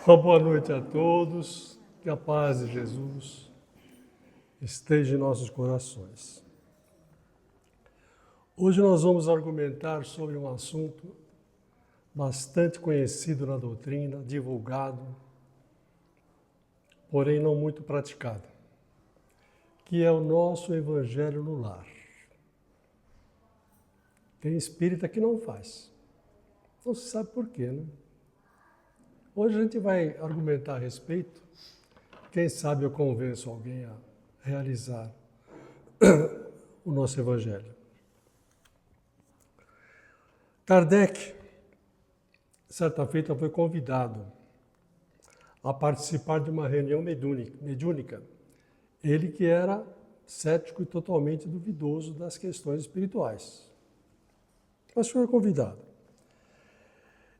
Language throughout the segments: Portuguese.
Uma boa noite a todos, que a paz de Jesus esteja em nossos corações. Hoje nós vamos argumentar sobre um assunto bastante conhecido na doutrina, divulgado, porém não muito praticado, que é o nosso Evangelho no lar. Tem espírita que não faz. Não se sabe por quê, né? Hoje a gente vai argumentar a respeito. Quem sabe eu convenço alguém a realizar o nosso Evangelho. Kardec, certa feita, foi convidado a participar de uma reunião mediúnica. Ele que era cético e totalmente duvidoso das questões espirituais. Mas foi convidado.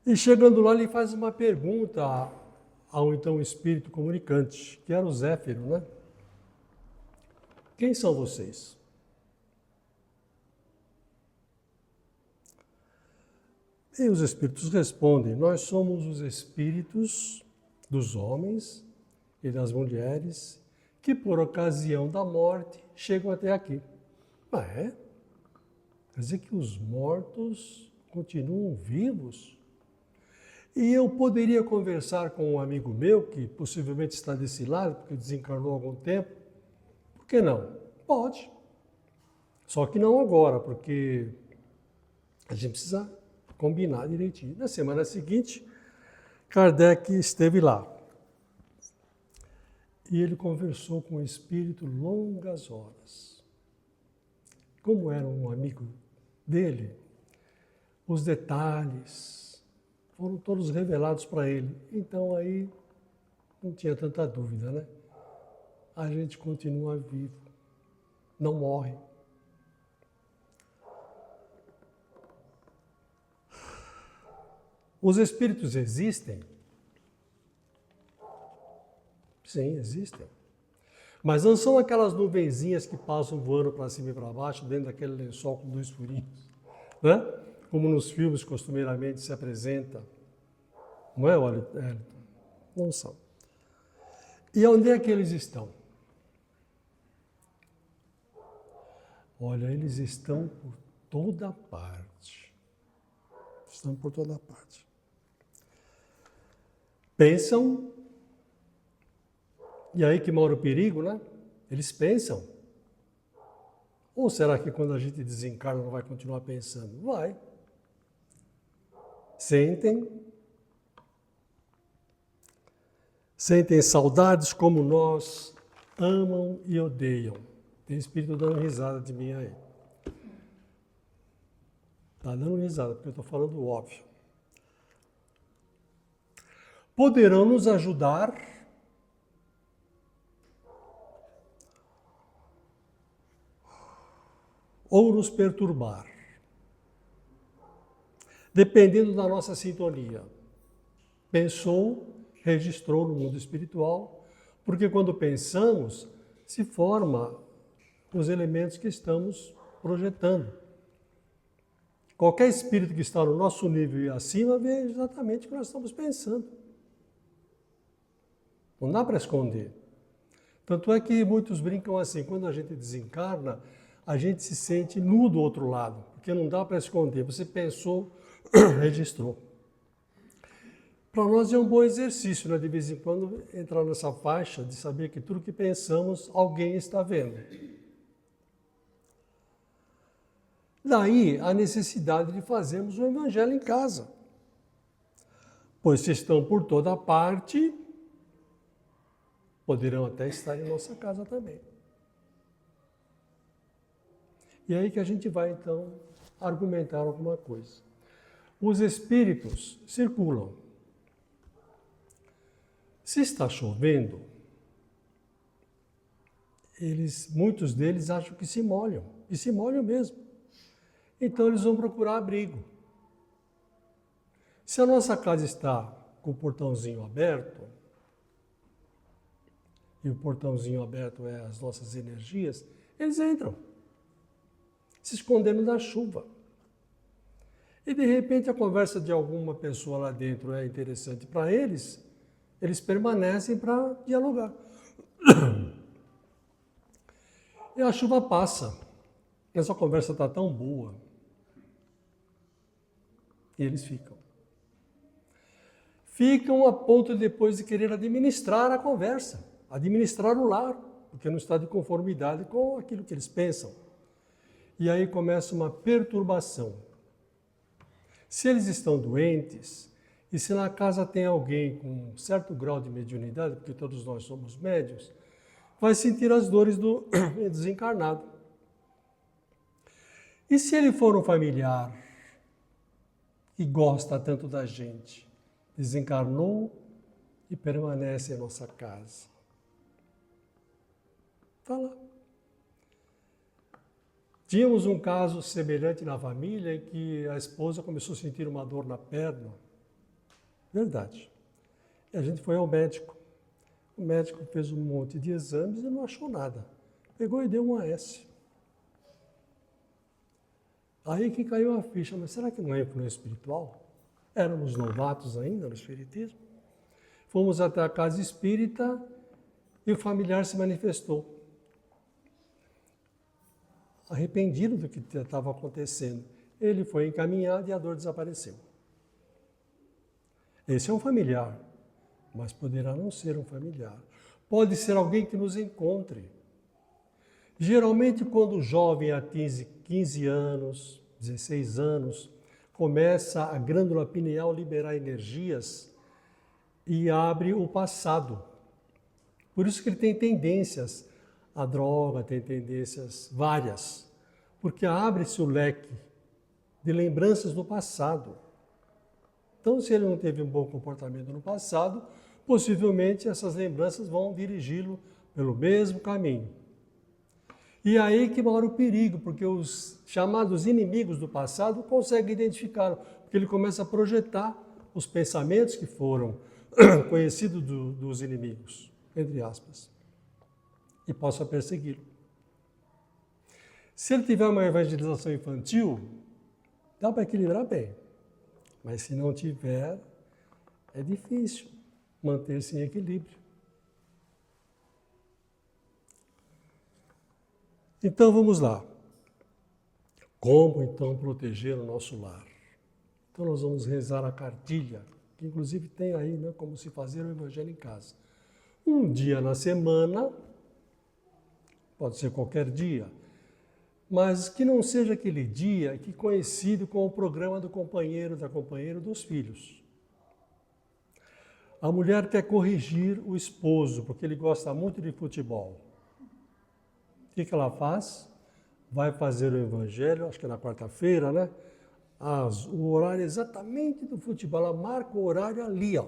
E chegando lá, ele faz uma pergunta ao então espírito comunicante, que era o Zéfiro, né? Quem são vocês? E os espíritos respondem, nós somos os espíritos dos homens e das mulheres que por ocasião da morte chegam até aqui. Ah, é? Quer dizer que os mortos continuam vivos? E eu poderia conversar com um amigo meu, que possivelmente está desse lado, porque desencarnou há algum tempo. Por que não? Pode. Só que não agora, porque a gente precisa combinar direitinho. Na semana seguinte, Kardec esteve lá. E ele conversou com o espírito longas horas. Como era um amigo dele, os detalhes foram todos revelados para ele. Então aí não tinha tanta dúvida, né? A gente continua vivo, não morre. Os espíritos existem? Sim, existem. Mas não são aquelas nuvenzinhas que passam voando para cima e para baixo dentro daquele lençol com 2 furinhos, né? Como nos filmes costumeiramente se apresenta. Não é, Wellington? Não são. E onde é que eles estão? Olha, eles estão por toda parte. Estão por toda parte. Pensam, e aí que mora o perigo, né? Eles pensam. Ou será que quando a gente desencarna não vai continuar pensando? Vai. Sentem saudades como nós, amam e odeiam. Tem espírito dando risada de mim aí. Está dando risada, porque eu estou falando o óbvio. Poderão nos ajudar ou nos perturbar, dependendo da nossa sintonia. Pensou, registrou no mundo espiritual, porque quando pensamos, se forma os elementos que estamos projetando. Qualquer espírito que está no nosso nível e acima vê exatamente o que nós estamos pensando. Não dá para esconder. Tanto é que muitos brincam assim, quando a gente desencarna, a gente se sente nu do outro lado, porque não dá para esconder. Você pensou, registrou. Para nós é um bom exercício, né? De vez em quando, entrar nessa faixa de saber que tudo que pensamos, alguém está vendo. Daí a necessidade de fazermos o Evangelho em casa. Pois se estão por toda parte, poderão até estar em nossa casa também. E aí que a gente vai, então, argumentar alguma coisa. Os espíritos circulam. Se está chovendo, muitos deles acham que se molham, e se molham mesmo. Então eles vão procurar abrigo. Se a nossa casa está com o portãozinho aberto, e o portãozinho aberto é as nossas energias, eles entram, se escondendo da chuva. E de repente a conversa de alguma pessoa lá dentro é interessante para eles, eles permanecem para dialogar. E a chuva passa. Essa conversa está tão boa. E eles ficam. Ficam a ponto de depois de querer administrar a conversa, administrar o lar, porque não está de conformidade com aquilo que eles pensam. E aí começa uma perturbação. Se eles estão doentes, e se na casa tem alguém com um certo grau de mediunidade, porque todos nós somos médiuns, vai sentir as dores do desencarnado. E se ele for um familiar que gosta tanto da gente, desencarnou e permanece em nossa casa? Está lá. Tínhamos um caso semelhante na família em que a esposa começou a sentir uma dor na perna. Verdade. E a gente foi ao médico. O médico fez um monte de exames e não achou nada. Pegou e deu um AS. Aí que caiu a ficha, mas será que não é influência espiritual? Éramos novatos ainda no espiritismo. Fomos até a casa espírita e o familiar se manifestou. Arrependido do que estava acontecendo. Ele foi encaminhado e a dor desapareceu. Esse é um familiar, mas poderá não ser um familiar. Pode ser alguém que nos encontre. Geralmente, quando o jovem atinge 15 anos, 16 anos, começa a glândula pineal a liberar energias e abre o passado. Por isso que ele tem tendências à droga, tem tendências várias, porque abre-se o leque de lembranças do passado. Então, se ele não teve um bom comportamento no passado, possivelmente essas lembranças vão dirigi-lo pelo mesmo caminho. E aí que mora o perigo, porque os chamados inimigos do passado conseguem identificá-lo, porque ele começa a projetar os pensamentos que foram conhecidos dos inimigos, entre aspas, e possa persegui-lo. Se ele tiver uma evangelização infantil, dá para equilibrar bem, mas se não tiver, é difícil manter-se em equilíbrio. Então vamos lá. Como então proteger o nosso lar? Então nós vamos rezar a cartilha, que inclusive tem aí, né, como se fazer o evangelho em casa. Um dia na semana, pode ser qualquer dia, mas que não seja aquele dia que coincide com o programa do companheiro, da companheira dos filhos. A mulher quer corrigir o esposo, porque ele gosta muito de futebol. O que ela faz? Vai fazer o evangelho, acho que é na quarta-feira, né? O horário exatamente do futebol, ela marca o horário ali, ó.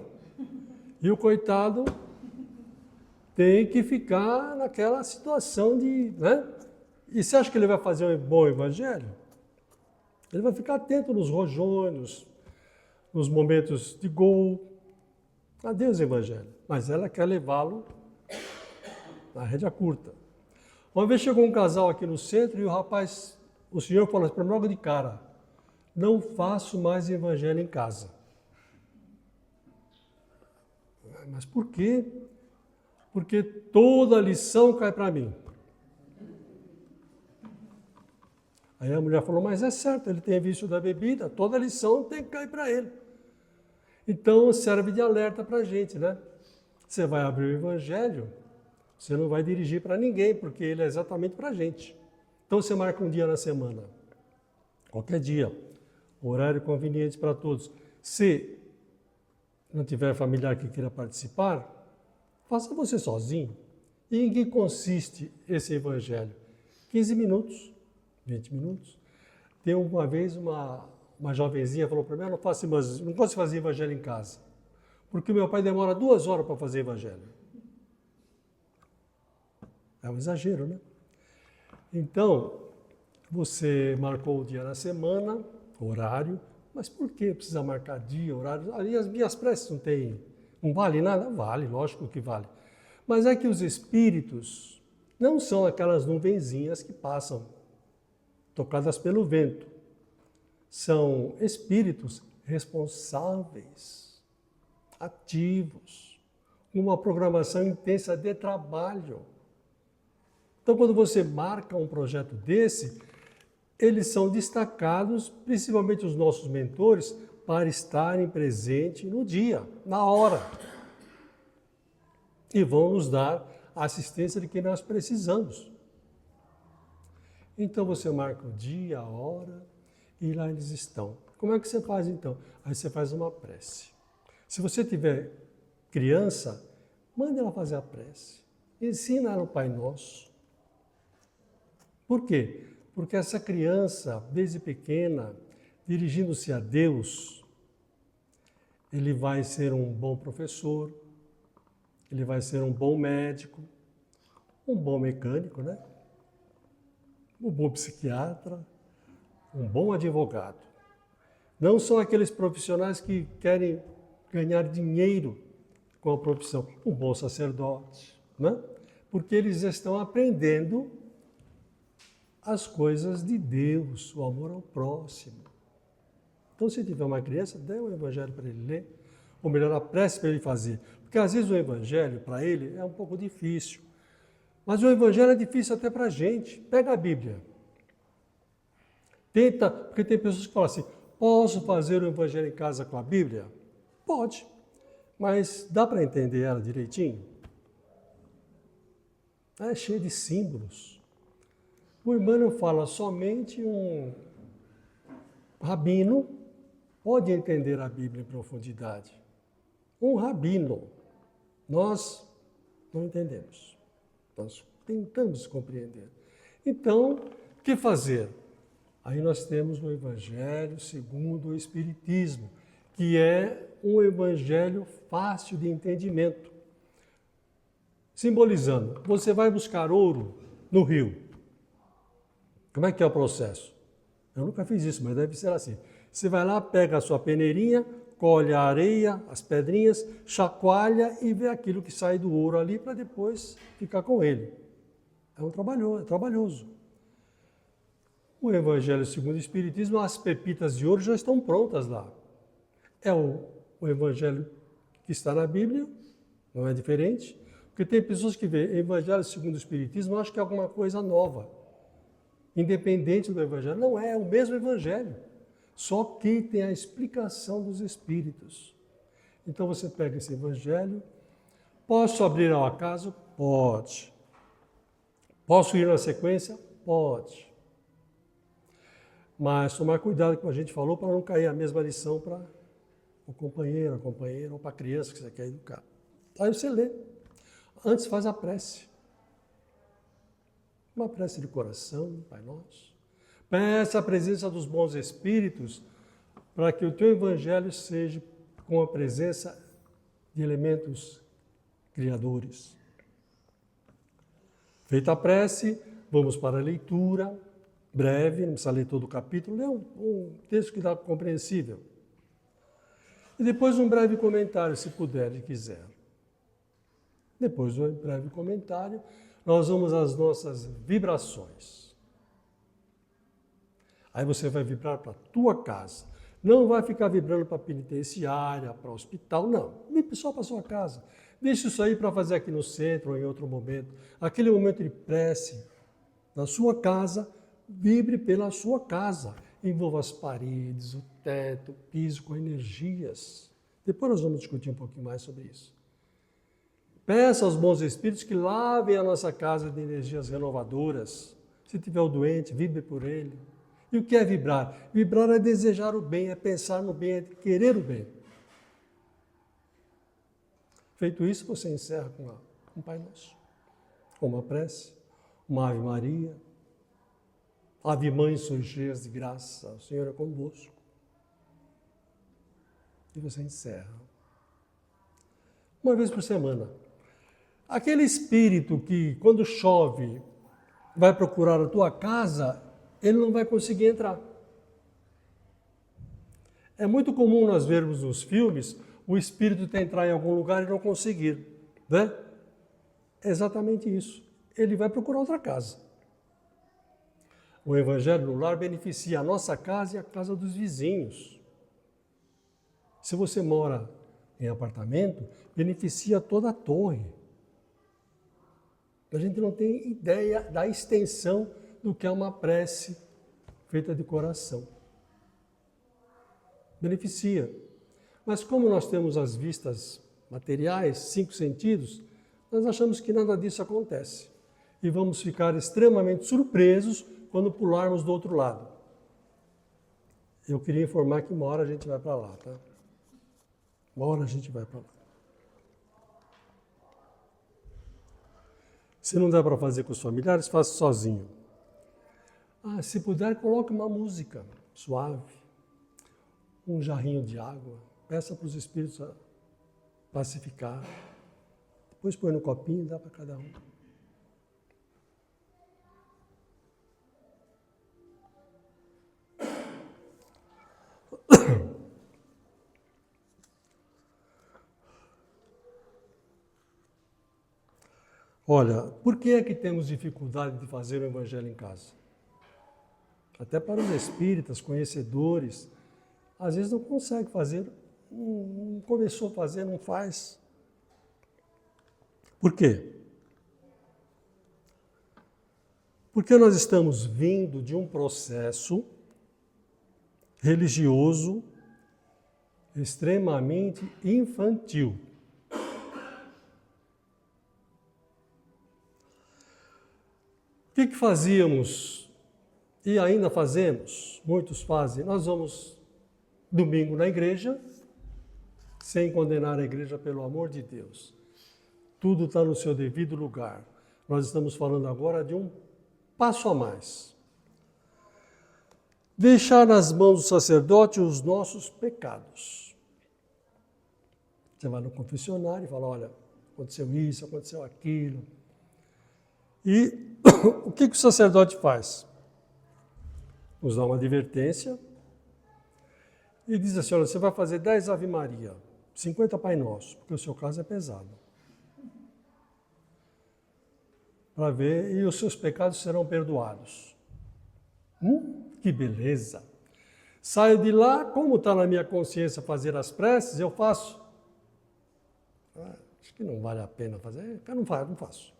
E o coitado tem que ficar naquela situação de, né? E você acha que ele vai fazer um bom evangelho? Ele vai ficar atento nos rojões, nos momentos de gol. Adeus, evangelho. Mas ela quer levá-lo na rédea curta. Uma vez chegou um casal aqui no centro e o senhor falou para mim logo de cara, não faço mais evangelho em casa. Mas por quê? Porque toda lição cai para mim. Aí a mulher falou, mas é certo, ele tem vício da bebida, toda lição tem que cair para ele. Então serve de alerta para a gente, né? Você vai abrir o evangelho, você não vai dirigir para ninguém, porque ele é exatamente para a gente. Então você marca um dia na semana, qualquer dia, horário conveniente para todos. Se não tiver familiar que queira participar, faça você sozinho. E em que consiste esse evangelho? 15 minutos, 20 minutos. Tem uma vez uma jovenzinha falou para mim, eu não gosto de fazer evangelho em casa, porque o meu pai demora 2 horas para fazer evangelho. É um exagero, né? Então, você marcou o dia na semana, horário, mas por que precisa marcar dia, horário? Ali as minhas preces não vale nada? Vale, lógico que vale. Mas é que os espíritos não são aquelas nuvenzinhas que passam, tocadas pelo vento. são espíritos responsáveis, ativos, com uma programação intensa de trabalho. Então, quando você marca um projeto desse, eles são destacados, principalmente os nossos mentores, para estarem presentes no dia, na hora. E vão nos dar a assistência de que nós precisamos. Então você marca o dia, a hora, e lá eles estão. Como é que você faz então? Aí você faz uma prece. Se você tiver criança, manda ela fazer a prece. Ensina ela o Pai Nosso. Por quê? Porque essa criança, desde pequena, dirigindo-se a Deus, ele vai ser um bom professor, ele vai ser um bom médico, um bom mecânico, né? Um bom psiquiatra, um bom advogado. Não são aqueles profissionais que querem ganhar dinheiro com a profissão. Um bom sacerdote, né? Porque eles estão aprendendo as coisas de Deus, o amor ao próximo. Então, se tiver uma criança, dê o Evangelho para ele ler, ou melhor, a prece para ele fazer. Porque às vezes o Evangelho, para ele, é um pouco difícil. Mas o Evangelho é difícil até para a gente. Pega a Bíblia. Tenta, porque tem pessoas que falam assim, posso fazer o Evangelho em casa com a Bíblia? Pode. Mas dá para entender ela direitinho? É cheio de símbolos. O Emmanuel fala, somente um rabino pode entender a Bíblia em profundidade. Um rabino. Nós não entendemos. Nós tentamos compreender. Então, o que fazer? Aí nós temos o Evangelho segundo o Espiritismo, que é um evangelho fácil de entendimento. Simbolizando, você vai buscar ouro no rio. Como é que é o processo? Eu nunca fiz isso, mas deve ser assim. Você vai lá, pega a sua peneirinha, colhe a areia, as pedrinhas, chacoalha e vê aquilo que sai do ouro ali para depois ficar com ele. É trabalhoso. O Evangelho segundo o Espiritismo, as pepitas de ouro já estão prontas lá. É o Evangelho que está na Bíblia, não é diferente, porque tem pessoas que veem Evangelho segundo o Espiritismo e acham que é alguma coisa nova, independente do Evangelho. Não é o mesmo Evangelho, só que tem a explicação dos Espíritos. Então você pega esse Evangelho, posso abrir ao acaso? Pode. Posso ir na sequência? Pode. Mas tomar cuidado, como a gente falou, para não cair a mesma lição para o companheiro, a companheira, ou para a criança que você quer educar. Aí você lê. Antes faz a prece. Uma prece de coração, Pai Nosso. Peça a presença dos bons espíritos para que o teu evangelho seja com a presença de elementos criadores. Feita a prece, vamos para a leitura, breve, não precisa ler todo o capítulo, lê um texto que dá compreensível. E depois um breve comentário, se puder e quiser. Depois do breve comentário, nós vamos às nossas vibrações. Aí você vai vibrar para a tua casa. Não vai ficar vibrando para a penitenciária, para o hospital, não. Vibre só para a sua casa. Deixe isso aí para fazer aqui no centro ou em outro momento. Aquele momento de prece na sua casa, vibre pela sua casa. Envolva as paredes, o teto, o piso com energias. Depois nós vamos discutir um pouquinho mais sobre isso. Peça aos bons espíritos que lavem a nossa casa de energias renovadoras. Se tiver o doente, vibre por ele. E o que é vibrar? Vibrar é desejar o bem, é pensar no bem, é querer o bem. Feito isso, você encerra com um Pai Nosso, com uma prece, uma Ave Maria. Ave Mãe, sois cheias de graça, o Senhor é convosco. E você encerra. Uma vez por semana. Aquele espírito que, quando chove, vai procurar a tua casa, ele não vai conseguir entrar. É muito comum nós vermos nos filmes o espírito tentar em algum lugar e não conseguir, né? É exatamente isso. Ele vai procurar outra casa. O Evangelho no Lar beneficia a nossa casa e a casa dos vizinhos. Se você mora em apartamento, beneficia toda a torre. A gente não tem ideia da extensão do que é uma prece feita de coração. Beneficia. Mas como nós temos as vistas materiais, 5 sentidos, nós achamos que nada disso acontece. E vamos ficar extremamente surpresos quando pularmos do outro lado. Eu queria informar que uma hora a gente vai para lá, tá? Uma hora a gente vai para lá. Se não dá para fazer com os familiares, faça sozinho. Se puder, coloque uma música suave, um jarrinho de água. Peça para os espíritos a pacificar. Depois põe no copinho e dá para cada um. Olha, por que é que temos dificuldade de fazer o Evangelho em casa? Até para os espíritas, conhecedores, às vezes não consegue fazer, não começou a fazer, não faz. Por quê? Porque nós estamos vindo de um processo religioso extremamente infantil. O que fazíamos e ainda fazemos? Muitos fazem. Nós vamos domingo na igreja, sem condenar a igreja, pelo amor de Deus. Tudo está no seu devido lugar. Nós estamos falando agora de um passo a mais. Deixar nas mãos do sacerdote os nossos pecados. Você vai no confessionário e fala, olha, aconteceu isso, aconteceu aquilo. E o que o sacerdote faz? Nos dá uma advertência e diz assim, olha, você vai fazer 10 Ave Maria, 50 Pai Nosso, porque o seu caso é pesado. Para ver, e os seus pecados serão perdoados. Que beleza! Saio de lá, como está na minha consciência fazer as preces, eu faço. Acho que não vale a pena fazer, eu não faço.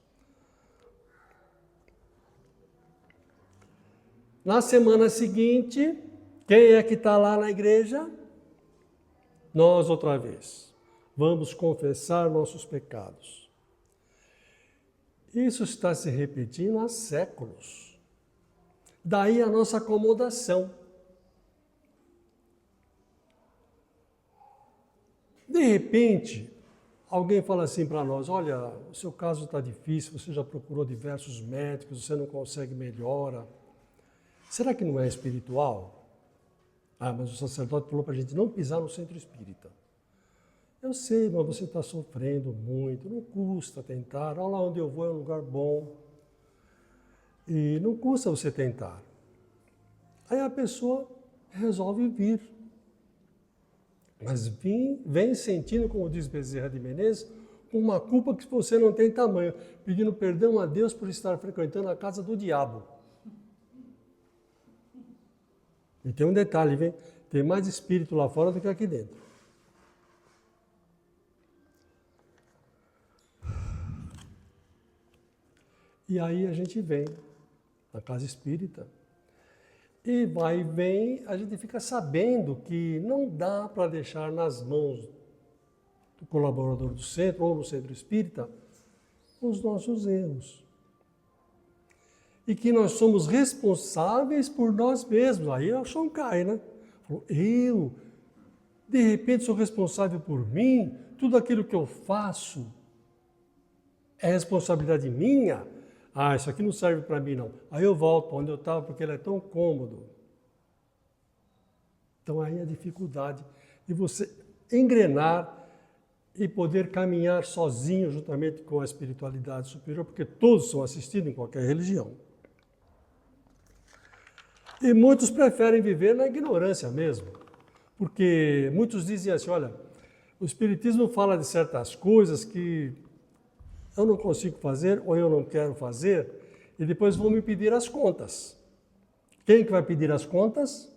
Na semana seguinte, quem é que está lá na igreja? Nós outra vez. Vamos confessar nossos pecados. Isso está se repetindo há séculos. Daí a nossa acomodação. De repente, alguém fala assim para nós, olha, o seu caso está difícil, você já procurou diversos médicos, você não consegue melhora. Será que não é espiritual? Mas o sacerdote falou para a gente não pisar no centro espírita. Eu sei, mas você está sofrendo muito, não custa tentar. Olha lá onde eu vou, é um lugar bom. E não custa você tentar. Aí a pessoa resolve vir. Mas vem sentindo, como diz Bezerra de Menezes, uma culpa que você não tem tamanho, pedindo perdão a Deus por estar frequentando a casa do diabo. E tem um detalhe, vem, tem mais espírito lá fora do que aqui dentro. E aí a gente vem na casa espírita e vai e vem, a gente fica sabendo que não dá para deixar nas mãos do colaborador do centro ou no centro espírita os nossos erros. E que nós somos responsáveis por nós mesmos. Aí o chão cai, né? Eu, de repente, sou responsável por mim, tudo aquilo que eu faço é responsabilidade minha. Isso aqui não serve para mim, não. Aí eu volto para onde eu estava, porque ele é tão cômodo. Então aí a dificuldade de você engrenar e poder caminhar sozinho, juntamente com a espiritualidade superior, porque todos são assistidos em qualquer religião. E muitos preferem viver na ignorância mesmo, porque muitos dizem assim, olha, o Espiritismo fala de certas coisas que eu não consigo fazer ou eu não quero fazer, e depois vão me pedir as contas. Quem que vai pedir as contas?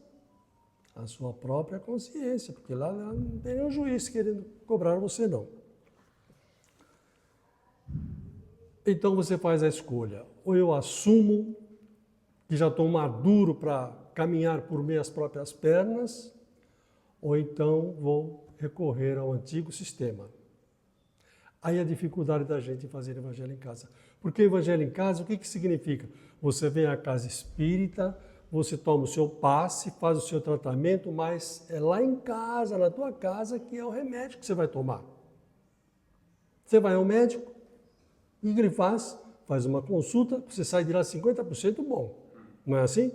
A sua própria consciência, porque lá não tem nenhum juiz querendo cobrar você, não. Então você faz a escolha. Ou eu assumo que já estou maduro para caminhar por minhas próprias pernas, ou então vou recorrer ao antigo sistema. Aí a dificuldade da gente fazer evangelho em casa. Porque evangelho em casa, o que significa? Você vem à casa espírita, você toma o seu passe, faz o seu tratamento, mas é lá em casa, na tua casa, que é o remédio que você vai tomar. Você vai ao médico, o que ele faz? Faz uma consulta, você sai de lá 50% bom. Não é assim?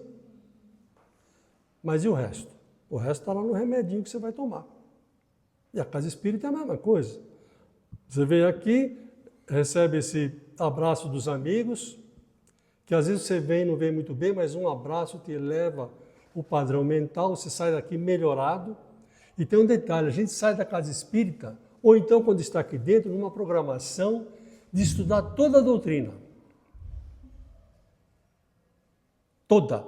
Mas e o resto? O resto está lá no remedinho que você vai tomar. E a casa espírita é a mesma coisa. Você vem aqui, recebe esse abraço dos amigos, que às vezes você vem e não vem muito bem, mas um abraço te eleva o padrão mental, você sai daqui melhorado. E tem um detalhe, a gente sai da casa espírita, ou então quando está aqui dentro, numa programação de estudar toda a doutrina. Toda.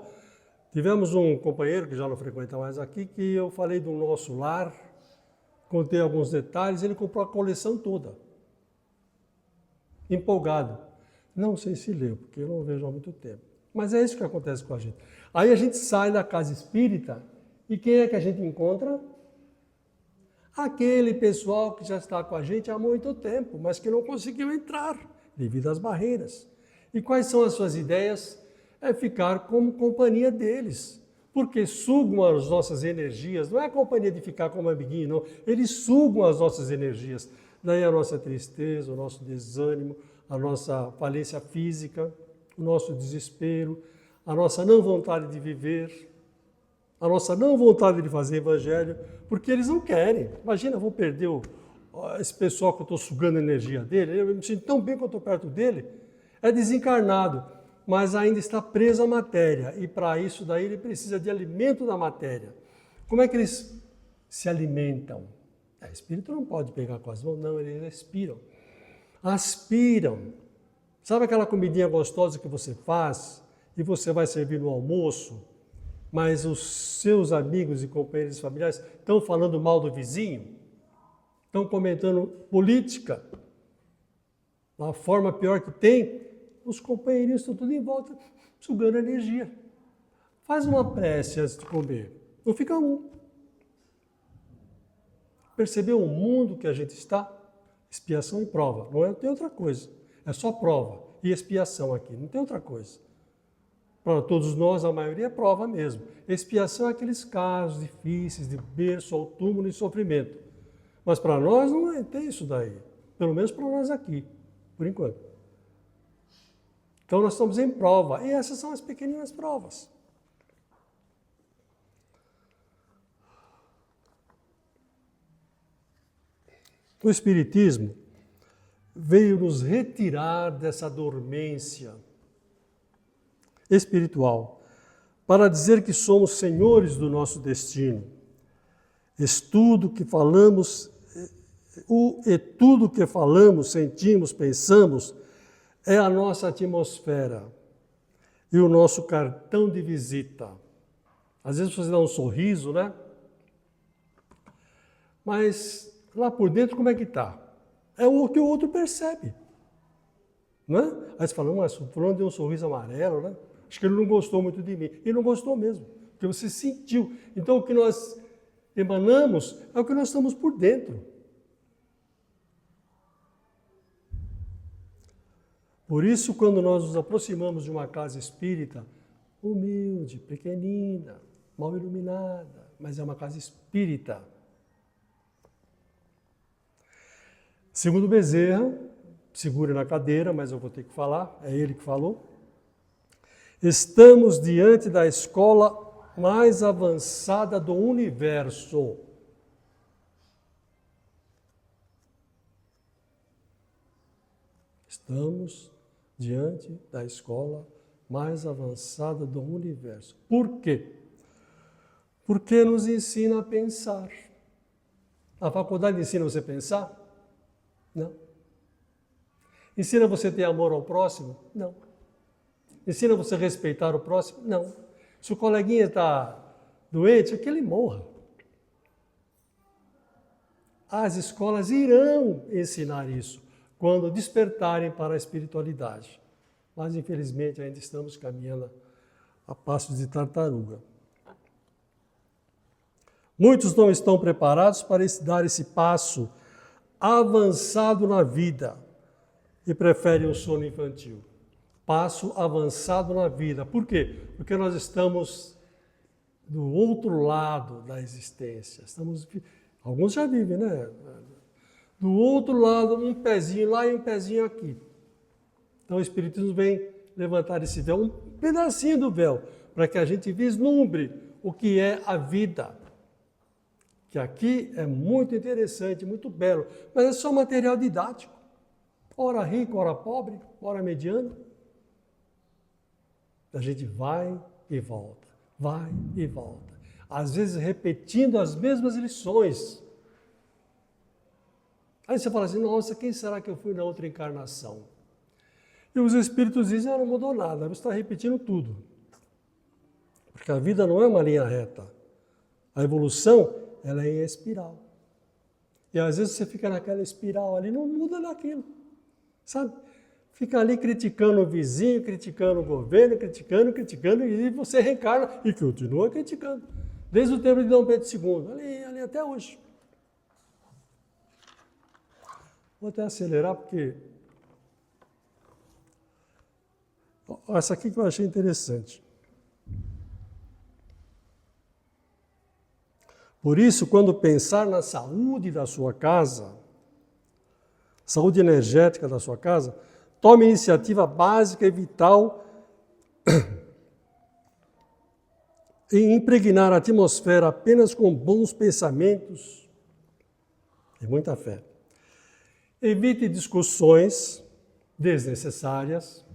Tivemos um companheiro que já não frequenta mais aqui, que eu falei do nosso lar, contei alguns detalhes, ele comprou a coleção toda. Empolgado. Não sei se leu, porque eu não vejo há muito tempo. Mas é isso que acontece com a gente. Aí a gente sai da casa espírita e quem é que a gente encontra? Aquele pessoal que já está com a gente há muito tempo, mas que não conseguiu entrar devido às barreiras. E quais são as suas ideias? É ficar como companhia deles. Porque sugam as nossas energias. Não é a companhia de ficar como amiguinho, não. Eles sugam as nossas energias. Daí a nossa tristeza, o nosso desânimo, a nossa falência física, o nosso desespero, a nossa não vontade de viver, a nossa não vontade de fazer evangelho, porque eles não querem. Imagina, eu vou perder esse pessoal que eu estou sugando a energia dele, eu me sinto tão bem que eu estou perto dele, é desencarnado, mas ainda está preso à matéria, e para isso daí ele precisa de alimento da matéria. Como é que eles se alimentam? O espírito não pode pegar com as mãos, não, eles respiram. Aspiram. Sabe aquela comidinha gostosa que você faz e você vai servir no almoço, mas os seus amigos e companheiros familiares estão falando mal do vizinho? Estão comentando política? A forma pior que tem, os companheirinhos estão tudo em volta, sugando energia. Faz uma prece antes de comer. Não fica um. Percebeu o mundo que a gente está? Expiação e prova. Não tem outra coisa. É só prova e expiação aqui. Não tem outra coisa. Para todos nós, a maioria é prova mesmo. Expiação é aqueles casos difíceis de berço ao túmulo e sofrimento. Mas para nós não tem isso daí. Pelo menos para nós aqui, por enquanto. Então nós estamos em prova. E essas são as pequeninas provas. O Espiritismo veio nos retirar dessa dormência espiritual para dizer que somos senhores do nosso destino. Tudo que falamos, sentimos, pensamos, é a nossa atmosfera e o nosso cartão de visita. Às vezes você dá um sorriso, né? Mas lá por dentro, como é que está? É o que o outro percebe. Não é? Aí você fala, mas o fulano deu um sorriso amarelo, né? Acho que ele não gostou muito de mim. Ele não gostou mesmo, porque você sentiu. Então, o que nós emanamos é o que nós estamos por dentro. Por isso, quando nós nos aproximamos de uma casa espírita, humilde, pequenina, mal iluminada, mas é uma casa espírita. Segundo Bezerra, segure na cadeira, mas eu vou ter que falar, é ele que falou. Estamos diante da escola mais avançada do universo. Estamos diante da escola mais avançada do universo. Por quê? Porque nos ensina a pensar. A faculdade ensina você a pensar? Não. Ensina você a ter amor ao próximo? Não. Ensina você a respeitar o próximo? Não. Se o coleguinha está doente, é que ele morra. As escolas irão ensinar isso quando despertarem para a espiritualidade. Mas, infelizmente, ainda estamos caminhando a passos de tartaruga. Muitos não estão preparados para dar esse passo avançado na vida e preferem o sono infantil. Passo avançado na vida. Por quê? Porque nós estamos do outro lado da existência. Alguns já vivem, né? Do outro lado, um pezinho lá e um pezinho aqui. Então o Espiritismo vem levantar esse véu, um pedacinho do véu, para que a gente vislumbre o que é a vida. Que aqui é muito interessante, muito belo, mas é só material didático. Ora rico, ora pobre, ora mediano. A gente vai e volta, vai e volta. Às vezes repetindo as mesmas lições. Aí você fala assim, nossa, quem será que eu fui na outra encarnação? E os espíritos dizem, não mudou nada, você está repetindo tudo. Porque a vida não é uma linha reta. A evolução, ela é em espiral. E às vezes você fica naquela espiral ali, não muda daquilo. Sabe? Fica ali criticando o vizinho, criticando o governo, criticando, e você reencarna e continua criticando. Desde o tempo de Dom Pedro II, ali até hoje. Vou até acelerar porque... Essa aqui que eu achei interessante. Por isso, quando pensar na saúde da sua casa, saúde energética da sua casa, tome iniciativa básica e vital em impregnar a atmosfera apenas com bons pensamentos e muita fé. Evite discussões desnecessárias.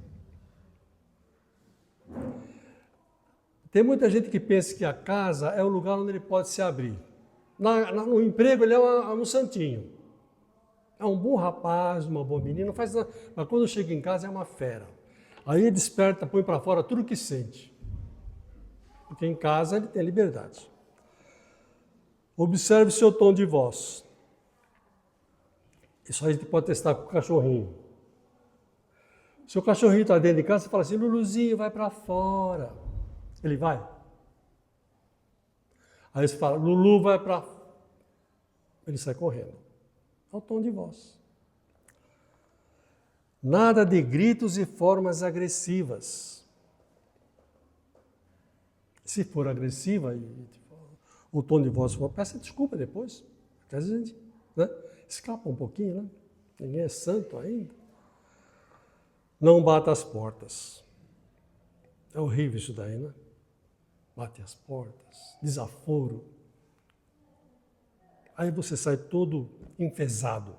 Tem muita gente que pensa que a casa é o lugar onde ele pode se abrir. No emprego ele é um santinho. É um bom rapaz, uma boa menina, não faz nada. Mas quando chega em casa é uma fera. Aí ele desperta, põe para fora tudo o que sente. Porque em casa ele tem liberdade. Observe seu tom de voz. Isso a gente pode testar com o cachorrinho. Se o cachorrinho está dentro de casa, você fala assim, Luluzinho, vai para fora. Ele vai. Aí você fala, Lulu vai para... Ele sai correndo. É o tom de voz. Nada de gritos e formas agressivas. Se for agressiva e o tom de voz for, peça desculpa depois. Porque às vezes a gente, né, escapa um pouquinho, né? Ninguém é santo ainda. Não bata as portas. É horrível isso daí, né? Bate as portas, desaforo. Aí você sai todo enfesado.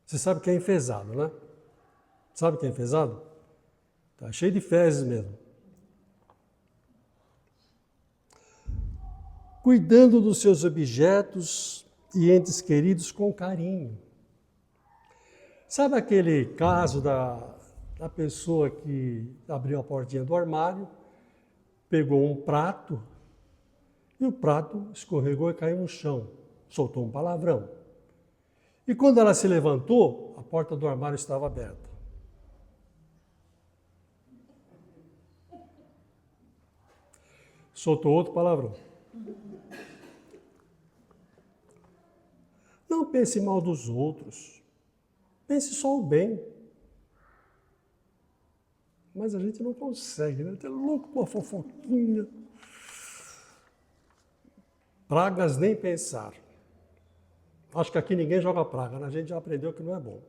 Você sabe o que é enfesado, né? Sabe o que é enfesado? Tá cheio de fezes mesmo. Cuidando dos seus objetos e entes queridos com carinho. Sabe aquele caso da pessoa que abriu a portinha do armário, pegou um prato e o prato escorregou e caiu no chão, soltou um palavrão. E quando ela se levantou, a porta do armário estava aberta. Soltou outro palavrão. Não pense mal dos outros. Pense só o bem. Mas a gente não consegue, né? Tá louco com uma fofoquinha. Pragas nem pensar. Acho que aqui ninguém joga praga, né? A gente já aprendeu que não é bom.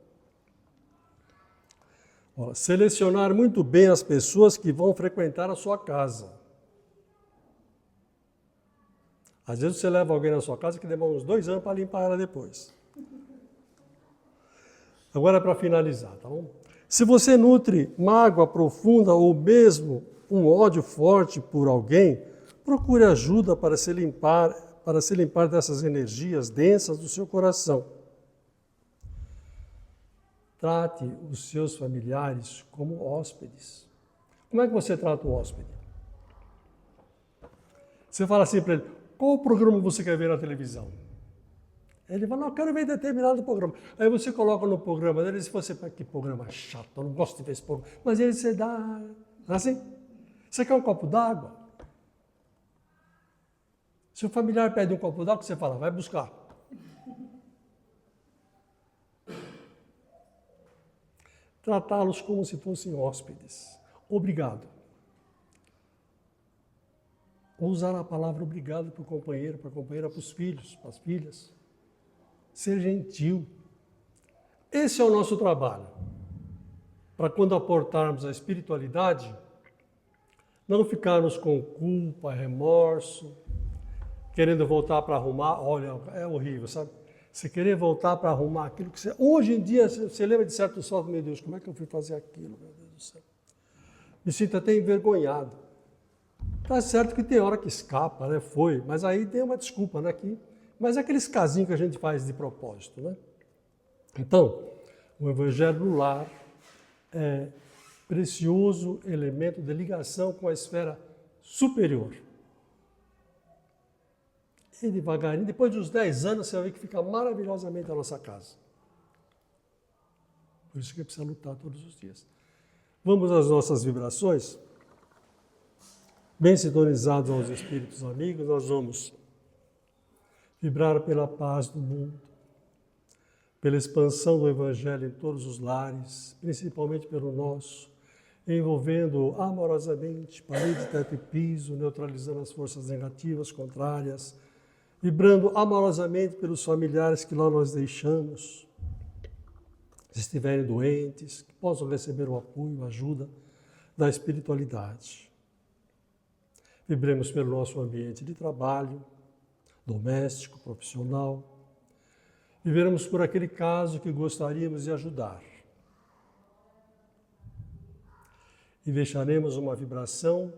Ó, selecionar muito bem as pessoas que vão frequentar a sua casa. Às vezes você leva alguém na sua casa que demora uns 2 anos para limpar ela depois. Agora para finalizar, tá bom? Se você nutre mágoa profunda ou mesmo um ódio forte por alguém, procure ajuda para se limpar dessas energias densas do seu coração. Trate os seus familiares como hóspedes. Como é que você trata o hóspede? Você fala assim para ele, qual programa você quer ver na televisão? Ele fala, não, eu quero ver determinado programa. Aí você coloca no programa dele e diz, você, que programa chato, eu não gosto de ver esse programa. Mas ele você dá, assim, você quer um copo d'água? Se o familiar pede um copo d'água, você fala, vai buscar. Tratá-los como se fossem hóspedes. Obrigado. Usar a palavra obrigado para o companheiro, para a companheira, para os filhos, para as filhas. Ser gentil. Esse é o nosso trabalho. Para quando aportarmos a espiritualidade, não ficarmos com culpa, remorso, querendo voltar para arrumar. Olha, é horrível, sabe? Você querer voltar para arrumar aquilo que você... Hoje em dia, você lembra de certos fatos, meu Deus, como é que eu fui fazer aquilo, meu Deus do céu? Me sinto até envergonhado. Tá certo que tem hora que escapa, né? Foi, mas aí tem uma desculpa, né? Mas é aqueles casinhos que a gente faz de propósito, né? Então, o Evangelho no lar é precioso elemento de ligação com a esfera superior. E devagarinho, depois de uns 10 anos, você vai ver que fica maravilhosamente a nossa casa. Por isso que precisa lutar todos os dias. Vamos às nossas vibrações? Bem sintonizados aos espíritos amigos, nós vamos vibrar pela paz do mundo, pela expansão do Evangelho em todos os lares, principalmente pelo nosso, envolvendo amorosamente parede, teto e piso, neutralizando as forças negativas, contrárias, vibrando amorosamente pelos familiares que lá nós deixamos, se estiverem doentes, que possam receber o apoio, a ajuda da espiritualidade. Vibremos pelo nosso ambiente de trabalho, doméstico, profissional. Viveremos por aquele caso que gostaríamos de ajudar. E deixaremos uma vibração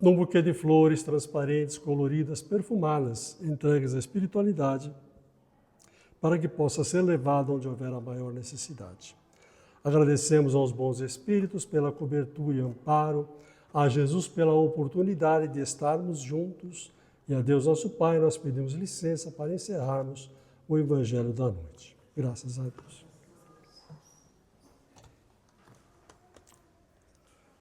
num buquê de flores transparentes, coloridas, perfumadas, entregues à espiritualidade, para que possa ser levado onde houver a maior necessidade. Agradecemos aos bons espíritos pela cobertura e amparo, a Jesus pela oportunidade de estarmos juntos e a Deus nosso Pai nós pedimos licença para encerrarmos o Evangelho da noite. Graças a Deus.